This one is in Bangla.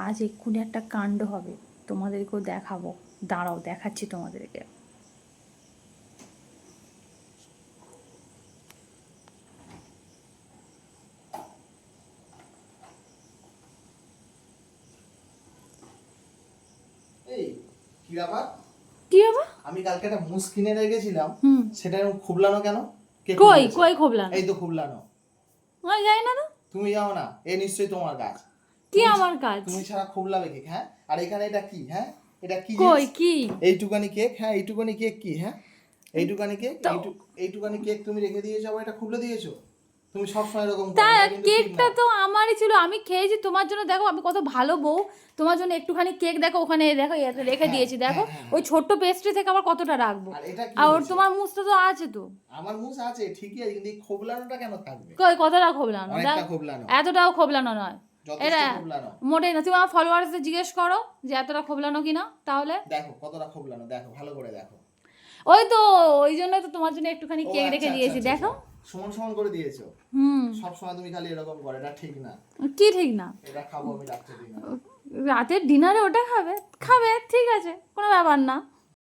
আজ এক্ষুনি একটা কাণ্ড হবে, তোমাদেরকেও দেখাবো। দাঁড়াও, দেখাচ্ছি তোমাদেরকে। এই কি ব্যাপার? কি হবে? আমি কালকে একটা মুস কিনে রেখেছিলাম, সেটা এরকম খুবলানো কেন? কে কই খুবলেছে? কই খোবলানো? এই তো খুবলানো। আমি জানি না তো। তুমি যাও না, এ নিশ্চয়ই তোমার কাজ। কি তুমি আমার কাজ? তুমি ছাড়া খুবলাবে কে? হ্যাঁ, আর এখানে এটা কি? হ্যাঁ, এটা কি কই জিনিস? কি? এইটুকানি কেক। হ্যাঁ, এইটুকানি কেক কি? হ্যাঁ, এইটুকানি কেক, তো এইটুকানি কেক তুমি রেখে দিয়েছো, আবার এটা খুলে দিয়েছো। তুমি সবসময় এরকম তা করো, এটা কিন্তু ঠিক কেকটা না। তো আমারই ছিল, আমি খেয়েছি তোমার জন্য। দেখো আমি কত ভালো বউ, তোমার জন্য একটুখানি কেক দেখো ওখানে দেখো এতে রেখে হ্যাঁ, দিয়েছি। দেখো হ্যাঁ, হ্যাঁ, ওই হ্যাঁ। ছোট্ট পেস্ট্রি থেকে আবার কতটা রাখবো। আর এটা কি আর ওর হয়েছে? তোমার মুখটা তো আছে তো। আমার মুস আছে ঠিকই আছে, কিন্তু এই খোবলানোটা কেন থাকবে? কই কতটা খোবলানো? অনেকটা দেখ, খোবলানো, এতটাও খোবলানো নয় যথেষ্ট এটা, খোবলানো। মোটেই না। তুমি আমার ফলোয়ার্সদের জিজ্ঞেস করো যে এতটা খোবলানো কিনা, তাহলে দেখো কতটা খোবলানো, দেখো ভালো করে দেখো। ওই তো, ওই জন্য তো তোমার জন্য একটুখানি ও কেক আচ্ছা রেখে আচ্ছা দিয়েছি। আচ্ছা দেখো। আচ্ছা। সমান সমান করে দিয়েছো। হুম। সব সময় তুমি খালি এরকম করো, এটা ঠিক না। কি ঠিক না? এটা খাবো আমি রাত্রে ডিনারে। রাতের ডিনারে ওটা খাবে? খাবে, ঠিক আছে, কোনো ব্যাপার না।